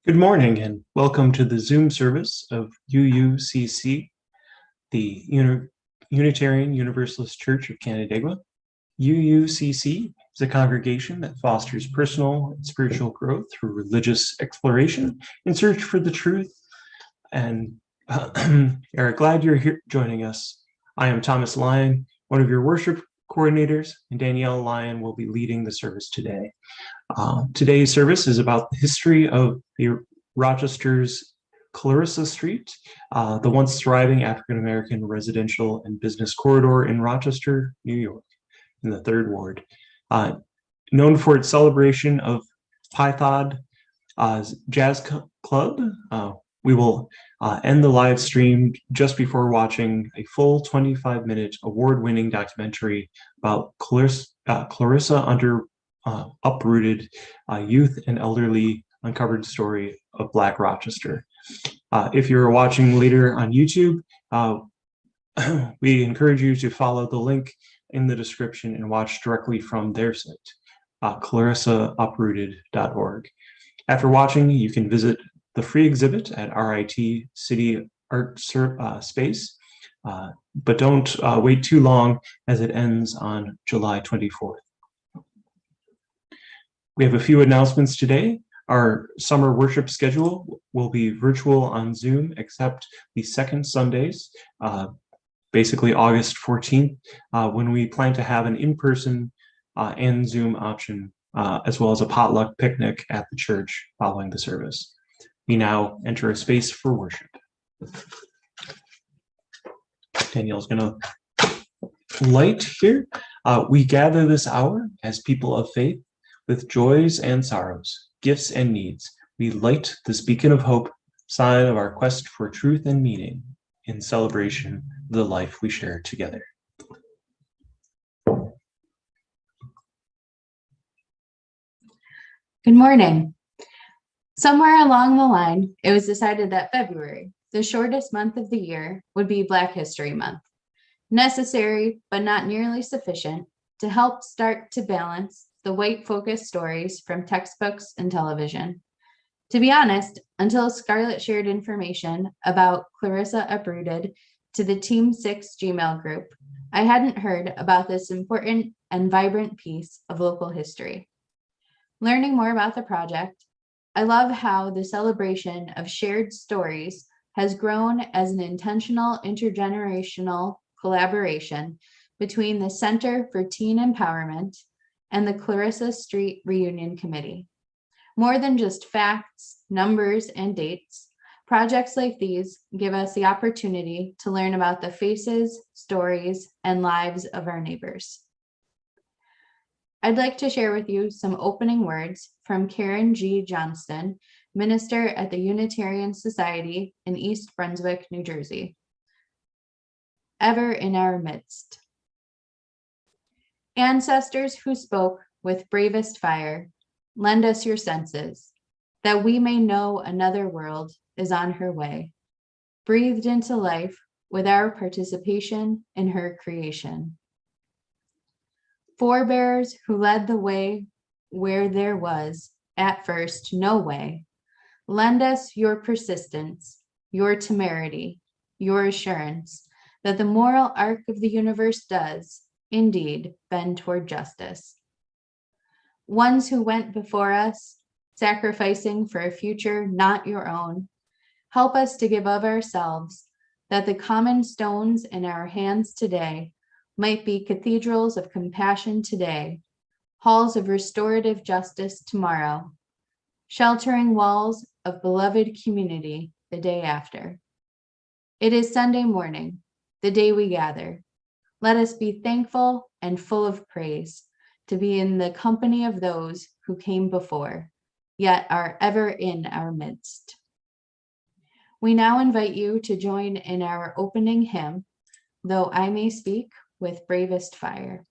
Good morning and welcome to the Zoom service of UUCC, the Unitarian Universalist Church of Canandaigua. UUCC is a congregation that fosters personal and spiritual growth through religious exploration in search for the truth. And Eric, glad you're here joining us. I am Thomas Lyon, one of your worship coordinators, and Danielle Lyon will be leading the service today. Today's service is about the history of the Rochester's Clarissa Street, the once thriving African-American residential and business corridor in Rochester, New York, in the 3rd Ward. Known for its celebration of Python Jazz Club, we will end the live stream just before watching a full 25-minute award-winning documentary about Clarissa uprooted youth and elderly uncovered story of Black Rochester. If you're watching later on YouTube, we encourage you to follow the link in the description and watch directly from their site. clarissauprooted.org. After watching, you can visit the free exhibit at RIT City Art Space, but don't wait too long as it ends on July 24th. We have a few announcements today. Our summer worship schedule will be virtual on Zoom, except the second Sundays, basically August 14th, when we plan to have an in-person and Zoom option, as well as a potluck picnic at the church following the service. We now enter a space for worship. Danielle's gonna light here. We gather this hour as people of faith with joys and sorrows, gifts and needs. We light this beacon of hope, sign of our quest for truth and meaning in celebration of the life we share together. Good morning. Somewhere along the line, it was decided that February, the shortest month of the year, would be Black History Month. Necessary, but not nearly sufficient, to help start to balance the white-focused stories from textbooks and television. To be honest, until Scarlett shared information about Clarissa Uprooted to the Team 6 Gmail group, I hadn't heard about this important and vibrant piece of local history. Learning more about the project, I love how the celebration of shared stories has grown as an intentional intergenerational collaboration between the Center for Teen Empowerment and the Clarissa Street Reunion Committee. More than just facts, numbers, and dates, projects like these give us the opportunity to learn about the faces, stories, and lives of our neighbors. I'd like to share with you some opening words from Karen G. Johnston, minister at the Unitarian Society in East Brunswick, New Jersey. Ever in our midst. Ancestors who spoke with bravest fire, lend us your senses, that we may know another world is on her way, breathed into life with our participation in her creation. Forebears who led the way where there was, at first, no way, lend us your persistence, your temerity, your assurance that the moral arc of the universe does, indeed, bend toward justice. Ones who went before us, sacrificing for a future not your own, help us to give of ourselves, that the common stones in our hands today might be cathedrals of compassion today, halls of restorative justice tomorrow, sheltering walls of beloved community the day after. It is Sunday morning, the day we gather. Let us be thankful and full of praise to be in the company of those who came before, yet are ever in our midst. We now invite you to join in our opening hymn, Though I May Speak with Bravest Fire.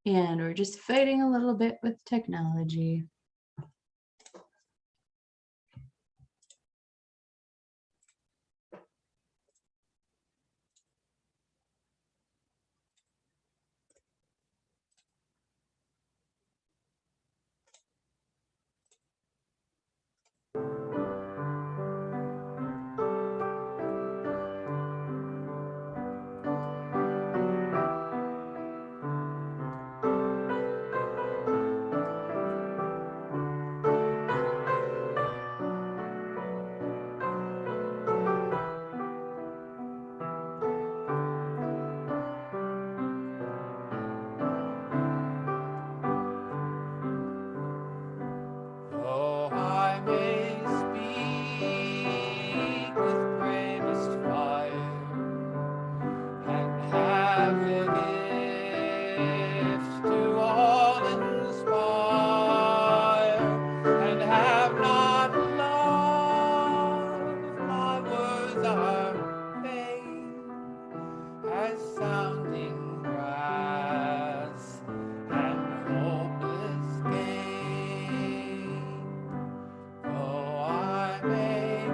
And we're just fighting a little bit with technology. as sounding brass and hopeless gain. Though I may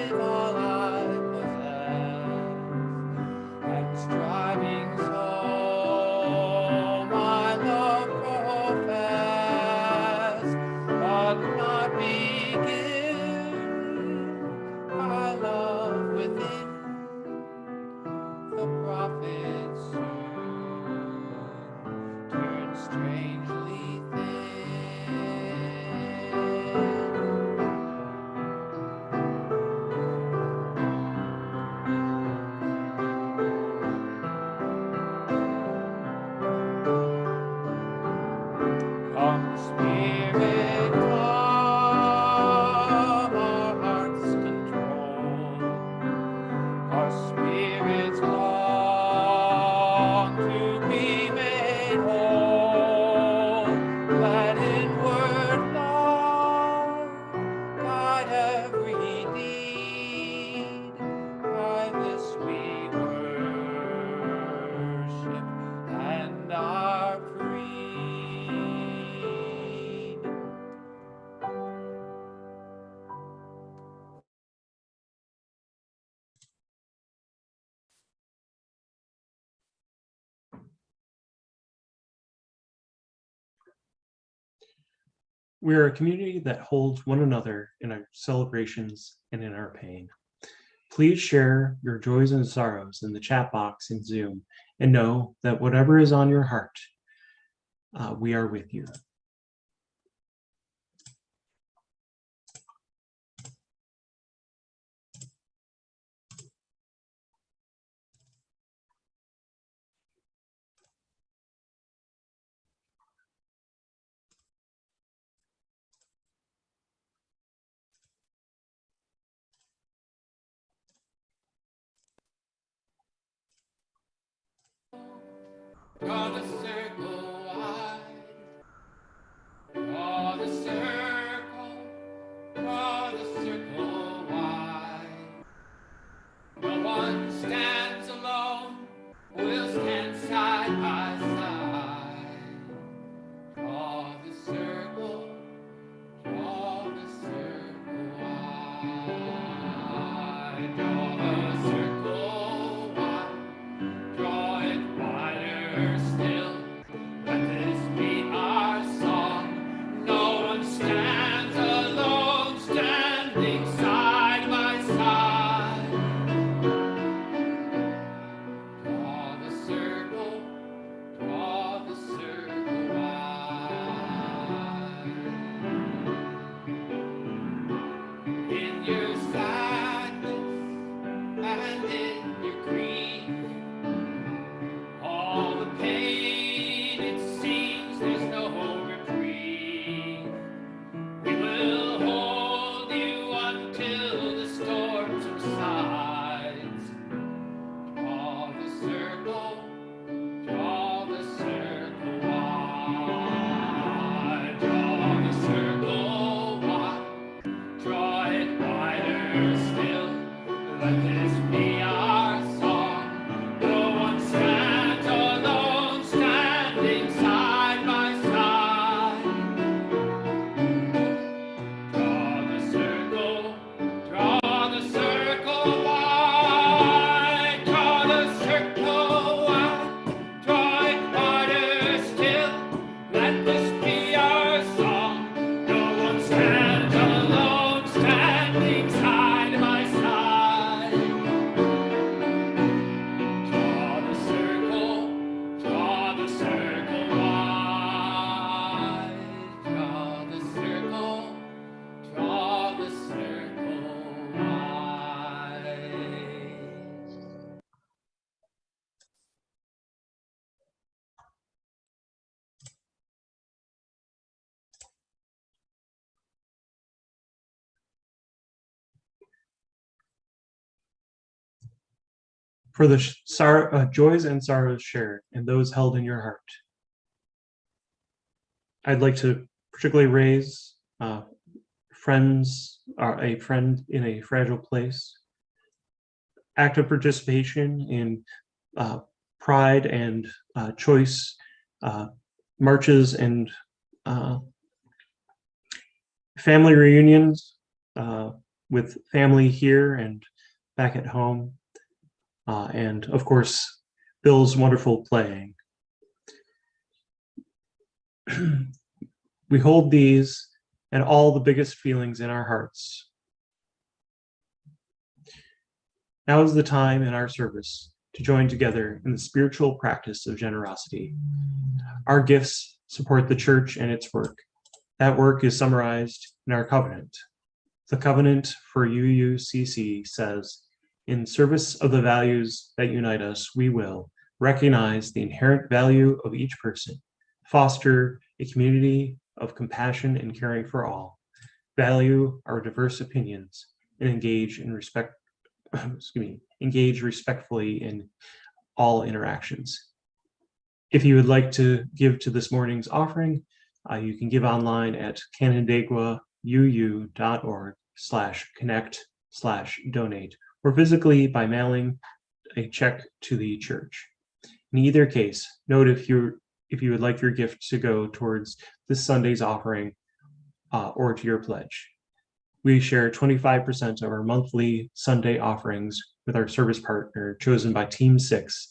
give all I possess, and striving so my love profess, but not be given my love within, the prophet soon turned strangely thin. Come, Spirit, come, our hearts control. Our spirits long to be made whole. Let inward love guide every deed. By this we worship and are freed. We are a community that holds one another in our celebrations and in our pain. Please share your joys and sorrows in the chat box in Zoom, and know that whatever is on your heart, we are with you. Draw the circle wide. Draw the circle. Draw the circle wide. No one stands alone. We'll stand side by side. Draw the circle. Draw the circle wide. Draw the circle wide. Draw it wider still. Let this be our song. No one stands alone, standing side by side. Draw the circle wide. In your sadness and in your grief, all the pain, it seems there's no reprieve. We will hold you until the storm subsides. Draw the circle wide. Draw the circle wide. Draw it wider still. Let this be our song. No one stands alone, standing side by side. Draw the circle wide. Draw the circle wide. Draw it wider still. Let this be our song. No one stands alone, standing side by side. Draw the circle wide. Draw the circle wide. For the joys and sorrows shared and those held in your heart, I'd like to particularly raise friends, a friend in a fragile place, active participation in pride and choice marches and family reunions with family here and back at home. And of course, Bill's wonderful playing. We hold these and all the biggest feelings in our hearts. Now is the time in our service to join together in the spiritual practice of generosity. Our gifts support the church and its work. That work is summarized in our covenant. The covenant for UUCC says, in service of the values that unite us, we will recognize the inherent value of each person, foster a community of compassion and caring for all, value our diverse opinions, and engage respectfully in all interactions. If you would like to give to this morning's offering, you can give online at canadeguauu.org/connect/donate, or physically by mailing a check to the church. In either case, note if you would like your gift to go towards this Sunday's offering or to your pledge. We share 25% of our monthly Sunday offerings with our service partner chosen by Team 6.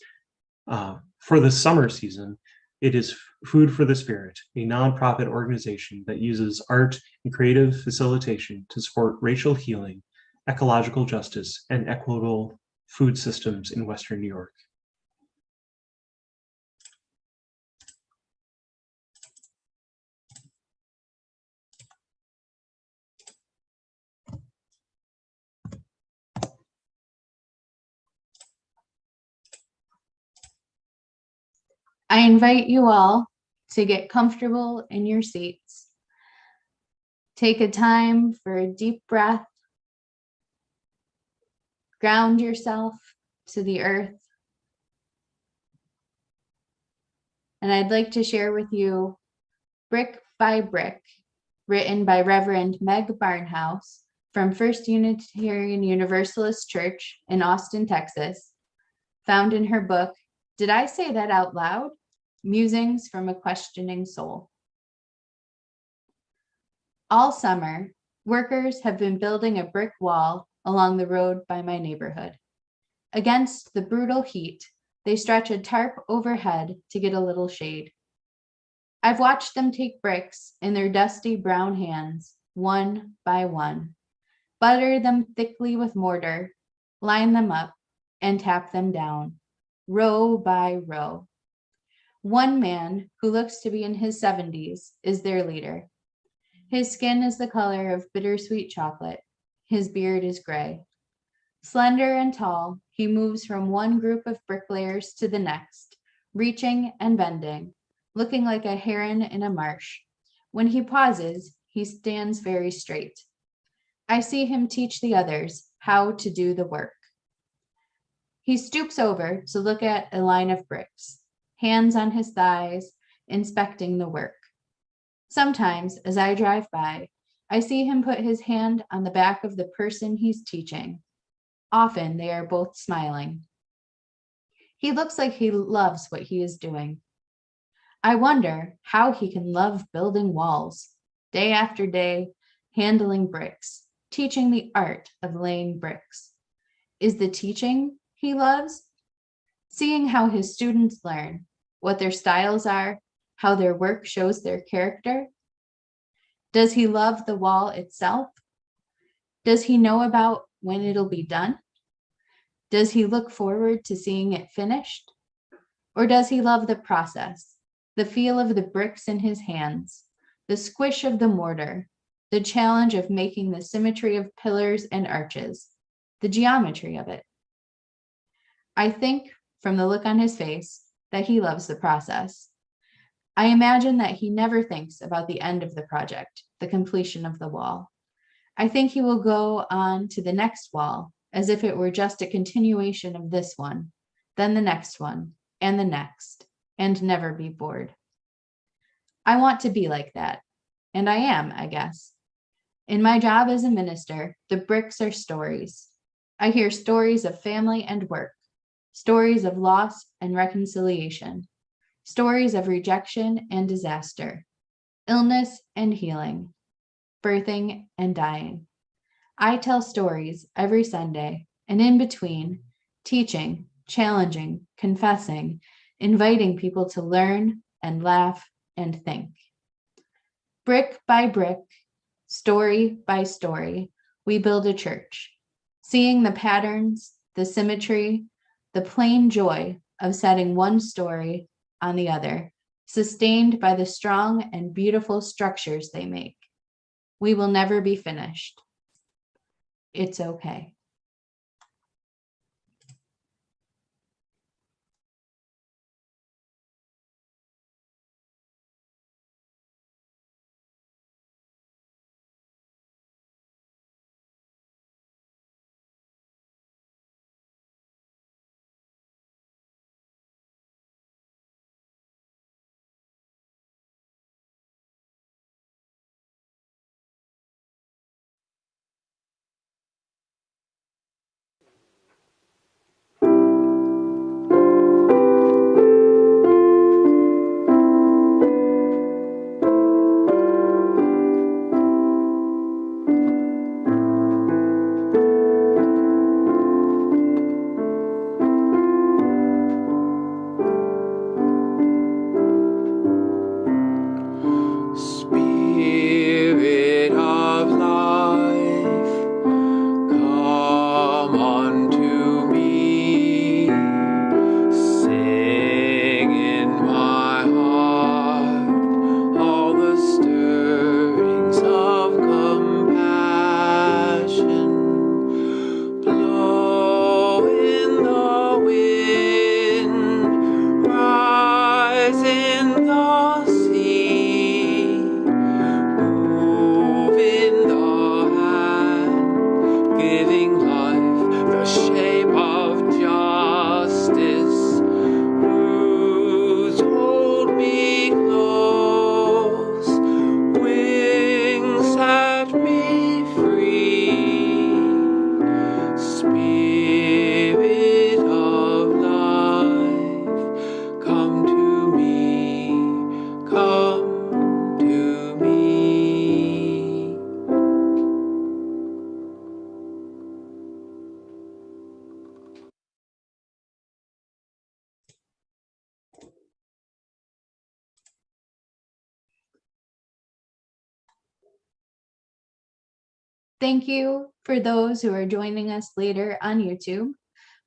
For the summer season, it is Food for the Spirit, a nonprofit organization that uses art and creative facilitation to support racial healing, ecological justice, and equitable food systems in Western New York. I invite you all to get comfortable in your seats. Take a time for a deep breath. Ground yourself to the earth. And I'd like to share with you Brick by Brick, written by Reverend Meg Barnhouse from First Unitarian Universalist Church in Austin, Texas, found in her book, Did I Say That Out Loud? Musings from a Questioning Soul. All summer, workers have been building a brick wall along the road by my neighborhood. Against the brutal heat, they stretch a tarp overhead to get a little shade. I've watched them take bricks in their dusty brown hands, one by one, butter them thickly with mortar, line them up, and tap them down, row by row. One man, who looks to be in his 70s, is their leader. His skin is the color of bittersweet chocolate. His beard is gray. Slender and tall, he moves from one group of bricklayers to the next, reaching and bending, looking like a heron in a marsh. When he pauses, he stands very straight. I see him teach the others how to do the work. He stoops over to look at a line of bricks, hands on his thighs, inspecting the work. Sometimes, as I drive by, I see him put his hand on the back of the person he's teaching. Often they are both smiling. He looks like he loves what he is doing. I wonder how he can love building walls, day after day, handling bricks, teaching the art of laying bricks. Is the teaching he loves? Seeing how his students learn, what their styles are, how their work shows their character? Does he love the wall itself? Does he know about when it'll be done? Does he look forward to seeing it finished? Or does he love the process, the feel of the bricks in his hands, the squish of the mortar, the challenge of making the symmetry of pillars and arches, the geometry of it? I think, from the look on his face, that he loves the process. I imagine that he never thinks about the end of the project, the completion of the wall. I think he will go on to the next wall as if it were just a continuation of this one, then the next one, and the next, and never be bored. I want to be like that, and I am, I guess. In my job as a minister, the bricks are stories. I hear stories of family and work, stories of loss and reconciliation, stories of rejection and disaster, illness and healing, birthing and dying. I tell stories every Sunday, and in between, teaching, challenging, confessing, inviting people to learn and laugh and think. Brick by brick, story by story, we build a church, seeing the patterns, the symmetry, the plain joy of setting one story on the other, sustained by the strong and beautiful structures they make. We will never be finished. It's okay. Spirit of life, come unto me. Sing in my heart all the stirrings of compassion. Blow in the wind, rise in the sea, move in the hand, giving life the shape of justice. Roots hold me close, wings set me free. Spirit of life, come to me, come to me. Thank you for those who are joining us later on YouTube.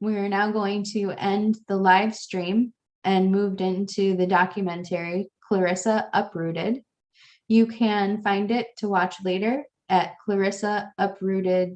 We are now going to end the live stream and moved into the documentary Clarissa Uprooted. You can find it to watch later at clarissauprooted.com.